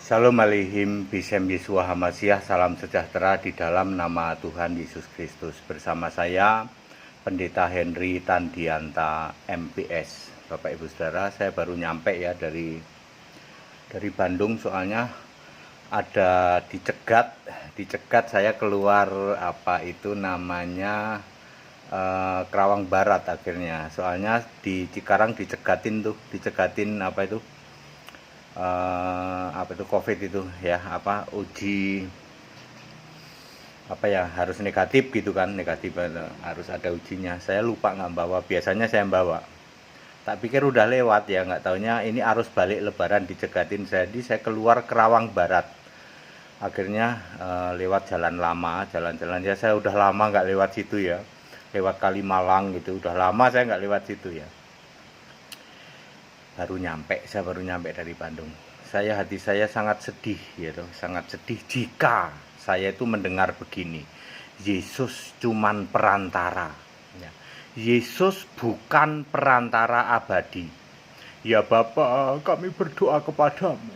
Shalom Aleihim, Bisem Yeshua Hamasiah, salam sejahtera di dalam nama Tuhan Yesus Kristus. Bersama saya, Pendeta Henry Tandianta, MPS. Bapak Ibu Saudara, saya baru nyampe ya dari Bandung, soalnya ada dicegat saya keluar itu namanya Kerawang Barat akhirnya. Soalnya di Cikarang dicegatin COVID itu ya, uji harus negatif gitu kan, harus ada ujinya. Saya lupa nggak bawa, biasanya saya bawa, tak pikir udah lewat ya, nggak taunya ini arus balik lebaran dicegatin. Jadi saya keluar Kerawang Barat akhirnya, lewat jalan lama, jalan-jalan ya, saya udah lama nggak lewat situ ya, lewat Kalimalang gitu, udah lama saya nggak lewat situ ya. Saya baru nyampe dari Bandung. Hati saya sangat sedih gitu, sangat sedih jika saya itu mendengar begini. Yesus cuman perantara. Ya. Yesus bukan perantara abadi. Ya Bapa, kami berdoa kepadamu.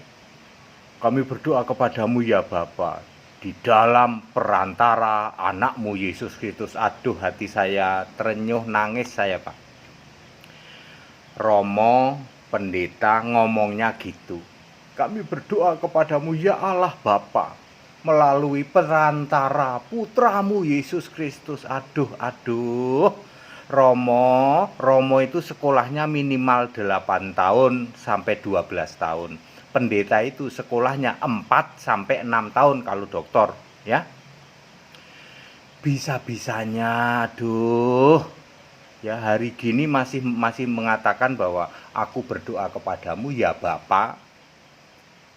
Kami berdoa kepadamu ya Bapa, di dalam perantara anakmu Yesus Kristus. Aduh, hati saya terenyuh, nangis saya Pak. Romo pendeta ngomongnya gitu. Kami berdoa kepadamu ya Allah Bapa, melalui perantara putramu Yesus Kristus. Aduh. Romo itu sekolahnya minimal 8 tahun sampai 12 tahun. Pendeta itu sekolahnya 4 sampai 6 tahun kalau doktor, ya. Bisa-bisanya ya hari gini masih mengatakan bahwa aku berdoa kepadamu ya Bapa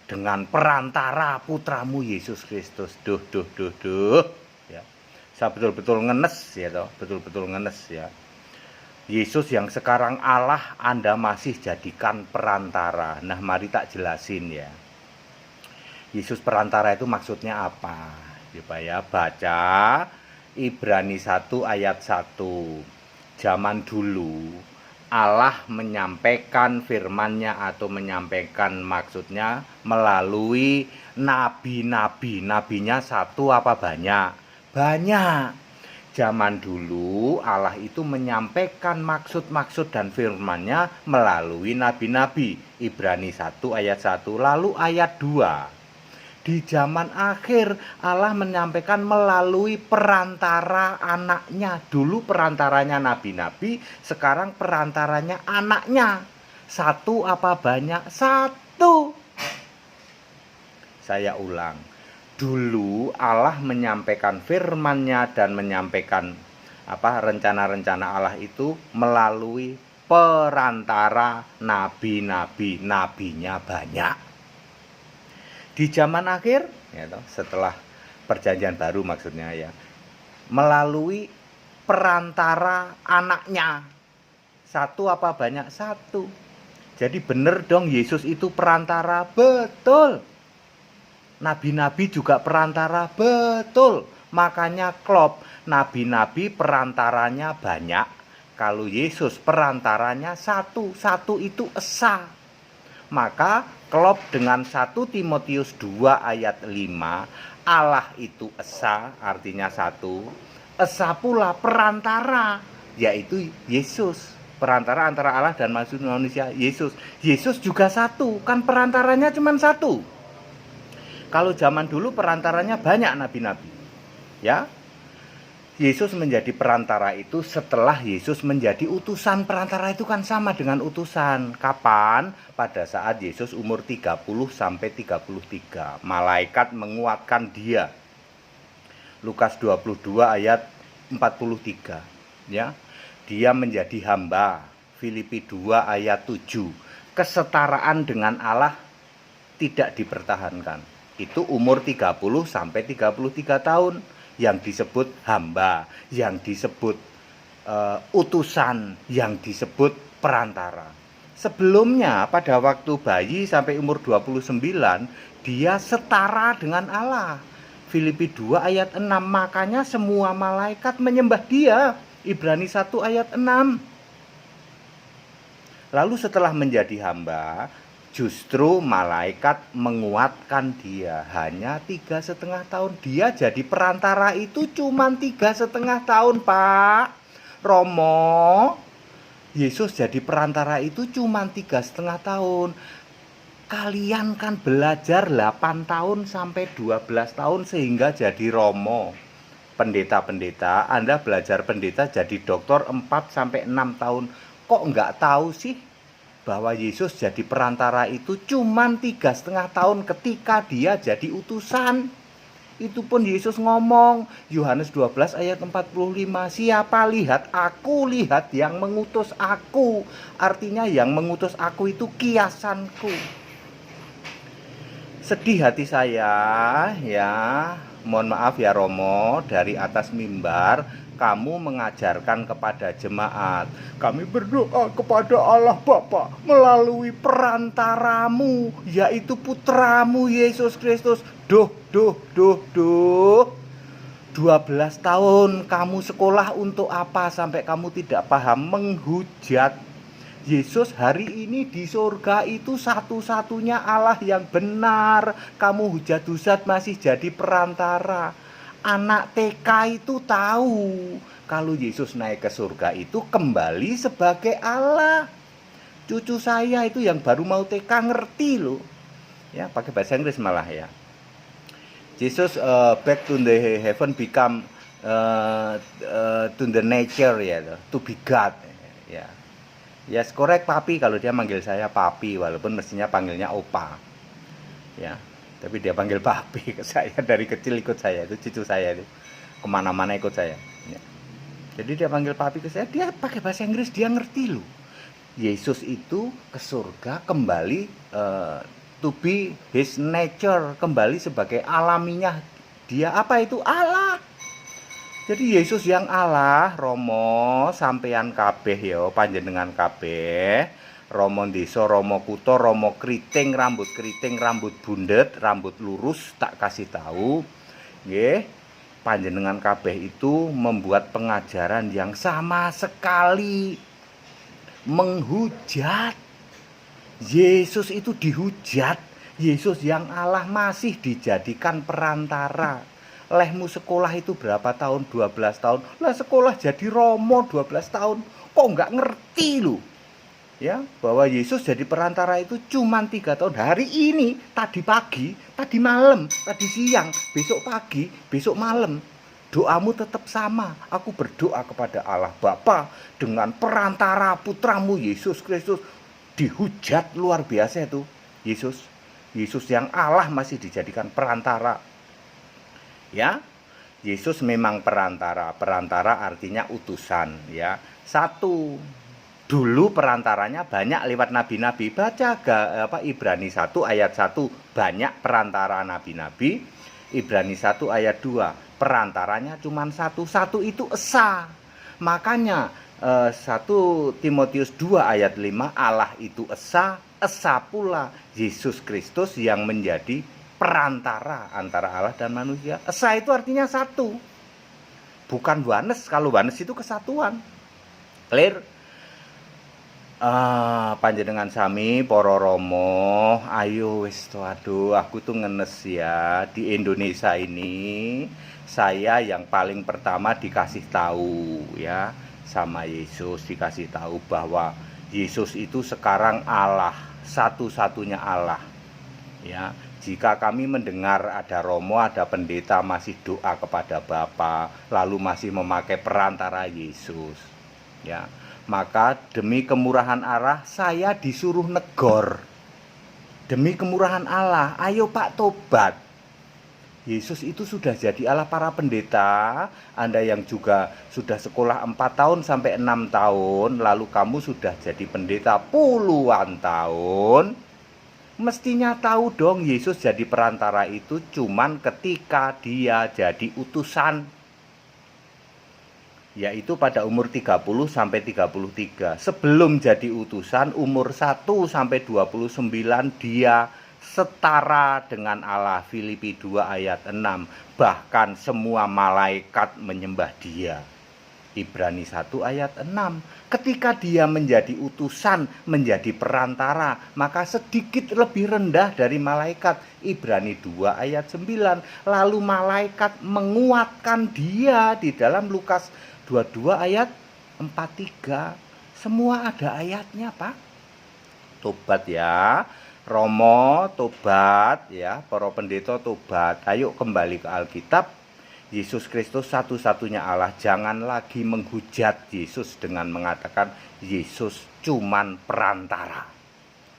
dengan perantara putramu Yesus Kristus. Duh. Ya. Saya betul-betul ngenes ya toh, betul-betul ngenes ya. Yesus yang sekarang Allah, Anda masih jadikan perantara. Nah, mari tak jelasin ya. Yesus perantara itu maksudnya apa? Ya, baca Ibrani 1 ayat 1. Zaman dulu Allah menyampaikan firman-Nya atau menyampaikan maksudnya melalui nabi-nabi. Nabinya satu apa banyak? Banyak. Zaman dulu Allah itu menyampaikan maksud-maksud dan firman-Nya melalui nabi-nabi. Ibrani 1 ayat 1. Lalu ayat 2. Di zaman akhir Allah menyampaikan melalui perantara anaknya. Dulu perantaranya nabi-nabi, sekarang perantaranya anaknya. Satu apa banyak? Satu. Saya ulang. Dulu Allah menyampaikan firman-Nya dan menyampaikan rencana-rencana Allah itu melalui perantara nabi-nabi. Nabinya banyak. Di zaman akhir, ya toh, setelah perjanjian baru maksudnya ya, melalui perantara anaknya. Satu apa banyak? Satu. Jadi benar dong, Yesus itu perantara, betul. Nabi-nabi juga perantara, betul. Makanya klop, nabi-nabi perantaranya banyak. Kalau Yesus perantaranya satu. Satu itu esa. Maka klop dengan 1 Timotius 2 ayat 5, Allah itu esa, artinya satu. Esa pula perantara, yaitu Yesus. Perantara antara Allah dan manusia, Yesus. Yesus juga satu, kan perantaranya cuma satu. Kalau zaman dulu perantaranya banyak nabi-nabi. Ya. Yesus menjadi perantara itu setelah Yesus menjadi utusan. Perantara itu kan sama dengan utusan. Kapan? Pada saat Yesus umur 30 sampai 33. Malaikat menguatkan dia. Lukas 22 ayat 43. Ya. Dia menjadi hamba. Filipi 2 ayat 7. Kesetaraan dengan Allah tidak dipertahankan. Itu umur 30 sampai 33 tahun. Yang disebut hamba, yang disebut utusan, yang disebut perantara. Sebelumnya pada waktu bayi sampai umur 29, dia setara dengan Allah. Filipi 2 ayat 6, makanya semua malaikat menyembah dia. Ibrani 1 ayat 6. Lalu setelah menjadi hamba, Justru malaikat menguatkan dia. Hanya 3,5 tahun. Dia jadi perantara itu cuma 3,5 tahun, Pak Romo. Yesus jadi perantara itu cuma 3,5 tahun. Kalian kan belajar 8 tahun sampai 12 tahun sehingga jadi Romo. Pendeta-pendeta, Anda belajar pendeta jadi doktor 4 sampai 6 tahun. Kok nggak tahu sih bahwa Yesus jadi perantara itu cuman 3,5 tahun ketika dia jadi utusan? Itu pun Yesus ngomong, Yohanes 12 ayat 45, siapa lihat aku, lihat yang mengutus aku. Artinya yang mengutus aku itu kiasanku. Sedih hati saya ya, mohon maaf ya Romo, dari atas mimbar kamu mengajarkan kepada jemaat, kami berdoa kepada Allah Bapa melalui perantaramu, yaitu putramu Yesus Kristus. Duh 12 tahun kamu sekolah untuk apa sampai kamu tidak paham? Menghujat. Yesus hari ini di surga itu satu-satunya Allah yang benar. Kamu hujat-hujat masih jadi perantara. Anak TK itu tahu kalau Yesus naik ke surga itu kembali sebagai Allah. Cucu saya itu yang baru mau TK ngerti loh. Ya, pakai bahasa Inggris malah ya. Jesus back to the heaven become to the nature ya, to be God ya. Yes, correct papi kalau dia manggil saya papi walaupun mestinya panggilnya opa. Ya, tapi dia panggil papi ke saya dari kecil ikut saya itu cucu saya itu kemana-mana ikut saya. Ya. Jadi dia panggil papi ke saya, dia pakai bahasa Inggris, dia ngerti loh. Yesus itu ke surga kembali to be his nature, kembali sebagai alaminya dia. Apa itu Allah? Jadi Yesus yang Allah, Romo sampeyan kabeh ya, panjenengan kabeh, Romo desa, Romo kutha, Romo kriting, rambut bundet, rambut lurus, tak kasih tahu. Nggih, panjenengan kabeh itu membuat pengajaran yang sama sekali menghujat. Yesus itu dihujat. Yesus yang Allah masih dijadikan perantara. Lehmu sekolah itu berapa tahun? 12 tahun. Lah sekolah jadi Romo 12 tahun. Kok nggak ngerti lu? Ya, bahwa Yesus jadi perantara itu cuma 3 tahun. Hari ini, tadi pagi, tadi malam, tadi siang, besok pagi, besok malam. Doamu tetap sama. Aku berdoa kepada Allah Bapa dengan perantara putramu Yesus Kristus. Dihujat luar biasa itu Yesus. Yesus yang Allah masih dijadikan perantara. Ya, Yesus memang perantara. Perantara artinya utusan ya. Satu, dulu perantaranya banyak lewat nabi-nabi. Baca Ibrani 1 ayat 1, banyak perantara nabi-nabi. Ibrani 1 ayat 2, perantaranya cuma satu. Satu itu esa. Makanya 1 Timotius 2 ayat 5, Allah itu esa, esa pula Yesus Kristus yang menjadi perantara antara Allah dan manusia. Esa itu artinya satu, bukan oneness. Kalau oneness itu kesatuan. Clear? Panjenengan sami para Romo, ayo wis to, aduh aku tuh ngenes ya, di Indonesia ini saya yang paling pertama dikasih tahu ya sama Yesus, dikasih tahu bahwa Yesus itu sekarang Allah, satu-satunya Allah. Ya, jika kami mendengar ada Romo, ada pendeta masih doa kepada Bapa, lalu masih memakai perantara Yesus, ya, maka demi kemurahan Allah saya disuruh negor. Demi kemurahan Allah, ayo Pak tobat. Yesus itu sudah jadi Allah. Para pendeta, Anda yang juga sudah sekolah 4 tahun sampai 6 tahun, lalu kamu sudah jadi pendeta puluhan tahun, mestinya tahu dong Yesus jadi perantara itu cuman ketika dia jadi utusan, yaitu pada umur 30 sampai 33. Sebelum jadi utusan umur 1 sampai 29 dia setara dengan Allah. Filipi 2 ayat 6. Bahkan semua malaikat menyembah dia. Ibrani 1 ayat 6. Ketika dia menjadi utusan, menjadi perantara, maka sedikit lebih rendah dari malaikat. Ibrani 2 ayat 9. Lalu malaikat menguatkan dia di dalam Lukas 22 ayat 43. Semua ada ayatnya, Pak. Tobat ya. Romo tobat ya, para pendeta tobat. Ayo kembali ke Alkitab. Yesus Kristus satu-satunya Allah. Jangan lagi menghujat Yesus dengan mengatakan Yesus cuman perantara.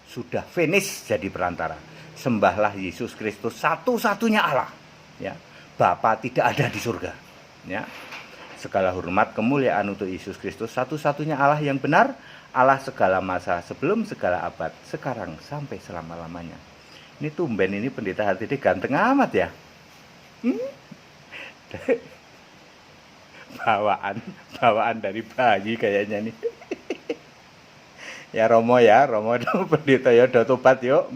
Sudah finish jadi perantara. Sembahlah Yesus Kristus satu-satunya Allah. Ya, Bapa tidak ada di surga. Ya. Segala hormat kemuliaan untuk Yesus Kristus satu-satunya Allah yang benar, Allah segala masa, sebelum segala abad, sekarang sampai selama-lamanya. Ini tumben ini pendeta HTD ganteng amat ya. Bawaan dari bayi kayaknya nih. Ya Romo pendeta ya udah tobat yuk.